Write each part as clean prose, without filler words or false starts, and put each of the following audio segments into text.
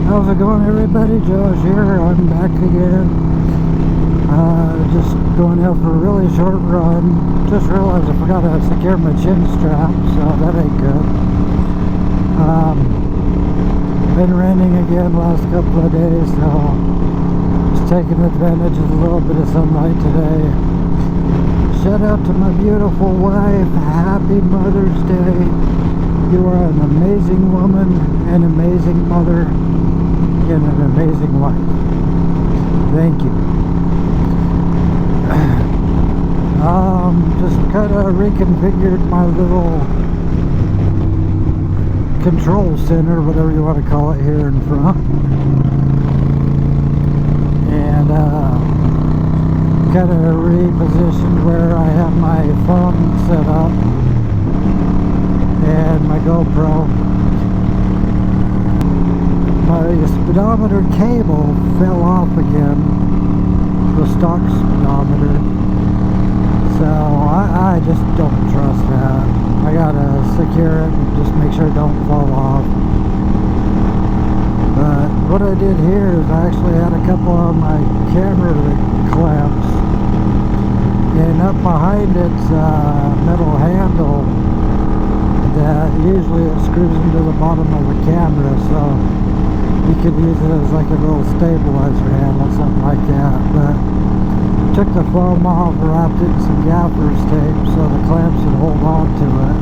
How's it going, everybody? Josh here. I'm back again. Just going out for a really short run. Just realized I forgot to secure my chin strap, so that ain't good. Been raining again last couple of days, so just taking advantage of a little bit of sunlight today. Shout out to my beautiful wife. Happy Mother's Day. You are an amazing woman, an amazing mother, and an amazing wife. Thank you. Just kind of reconfigured my little control center, whatever you want to call it, here in front. And kind of repositioned where I have my phone set up and my GoPro. My speedometer cable fell off again, the stock speedometer, so I just don't trust that. I gotta secure it and just make sure it don't fall off. But what I did here is I actually had a couple of my camera clamps, and up behind its metal handle that usually it screws into the bottom of the camera, so you could use it as like a little stabilizer handle, something like that. But took the foam off, wrapped it in some gaffer's tape so the clamps would hold on to it.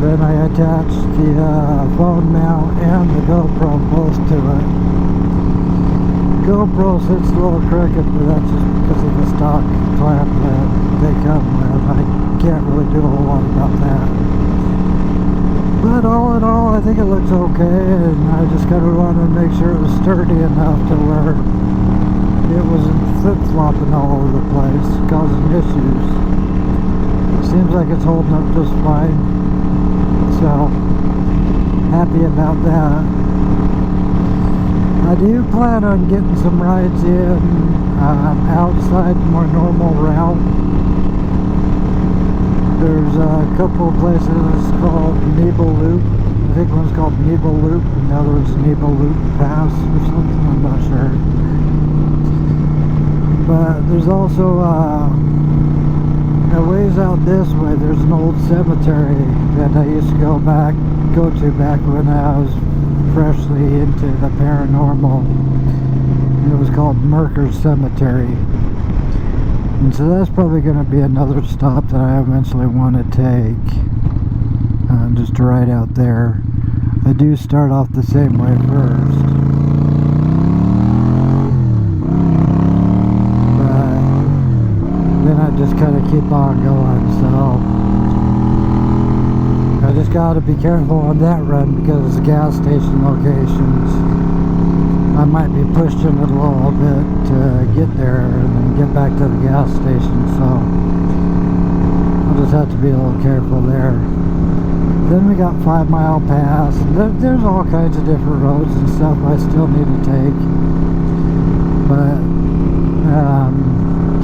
Then I attached the phone mount and the GoPro both to it. GoPro sits a little crooked, but that's just because of the stock clamp that they come with. I can't really do a whole lot about that. But all in all, I think it looks okay, and I just kind of wanted to make sure it was sturdy enough to where it wasn't flip-flopping all over the place, causing issues. Seems like it's holding up just fine, so happy about that. I do plan on getting some rides in outside more normal route. There's a couple of places called Nebo Loop. I think one's called Nebo Loop and the other one's Nebo Loop Pass or something, I'm not sure. But there's also a ways out this way, there's an old cemetery that I used to go to back when I was freshly into the paranormal. It was called Merker Cemetery. And so that's probably going to be another stop that I eventually want to take. Just to ride out there. I do start off the same way first. Then I just kind of keep on going, so I just got to be careful on that run because the gas station locations, I might be pushing it a little bit to get there and then get back to the gas station, so I'll just have to be a little careful there. Then we got 5 Mile Pass, and there's all kinds of different roads and stuff I still need to take, but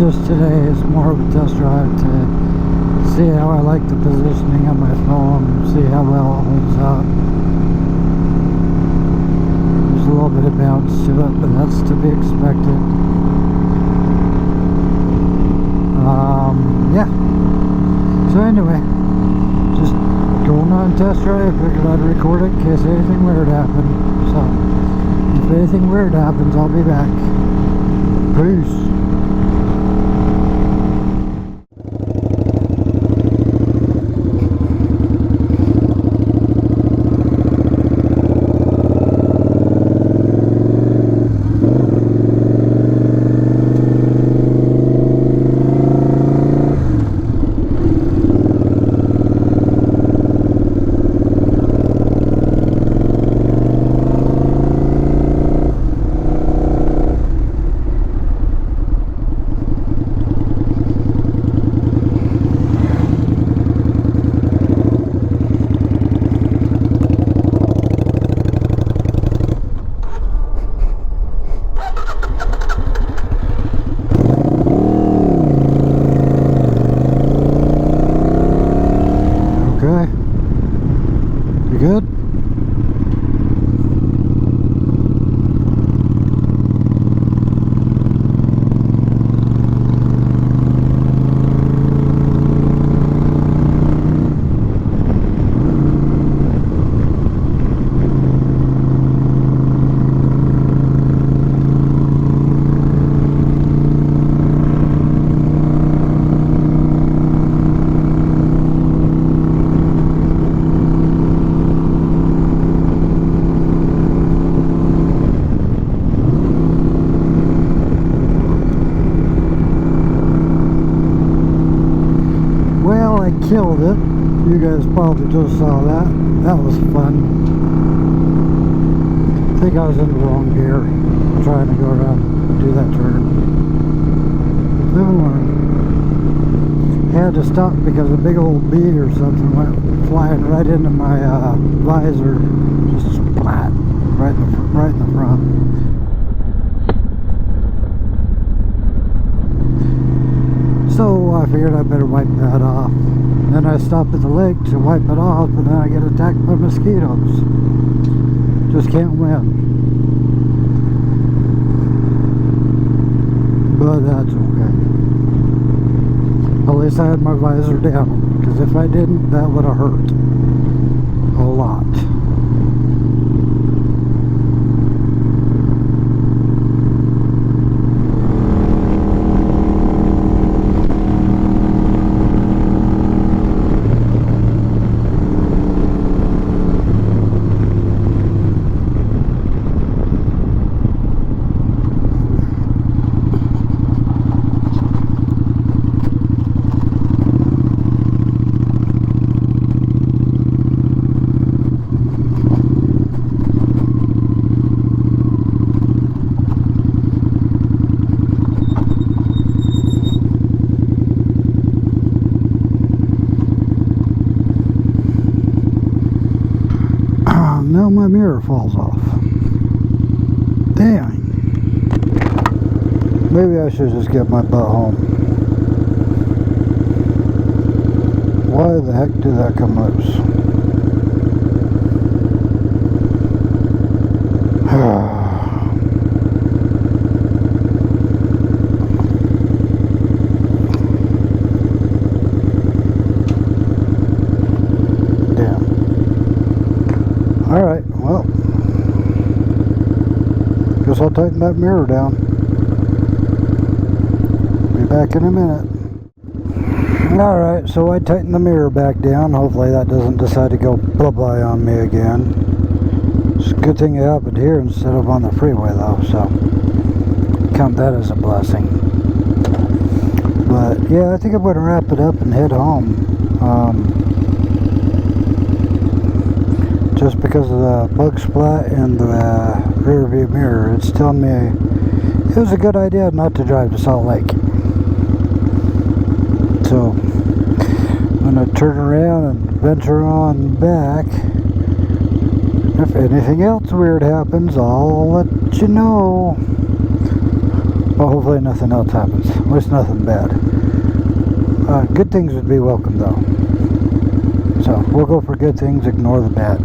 just today is more of a test drive to see how I like the positioning on my phone, see how well it holds up. There's a little bit of bounce to it, but that's to be expected. Yeah. So anyway, just going on test drive, figured I'd record it in case anything weird happened. So, if anything weird happens, I'll be back. Peace. killed it. You guys probably just saw that. That was fun. I think I was in the wrong gear, trying to go around and do that turn. Live and learn. Had to stop because a big old bee or something went flying right into my visor, just splat right in the front. So I figured I better wipe that off. Then I stopped at the lake to wipe it off, and then I get attacked by mosquitoes. Just can't win. But that's okay. At least I had my visor down, because if I didn't, that would have hurt a lot. Now my mirror falls off. Dang. Maybe I should just get my butt home. Why the heck did that come loose? Alright, well, guess I'll tighten that mirror down. Be back in a minute. Alright, so I tightened the mirror back down. Hopefully that doesn't decide to go blah-blah on me again. It's a good thing it happened here instead of on the freeway though, so count that as a blessing. But yeah, I think I'm going to wrap it up and head home. Just because of the bug splat in the rear view mirror, it's telling me it was a good idea not to drive to Salt Lake. So I'm going to turn around and venture on back. If anything else weird happens, I'll let you know. Well, hopefully nothing else happens, at least nothing bad. Good things would be welcome though. So we'll go for good things, ignore the bad.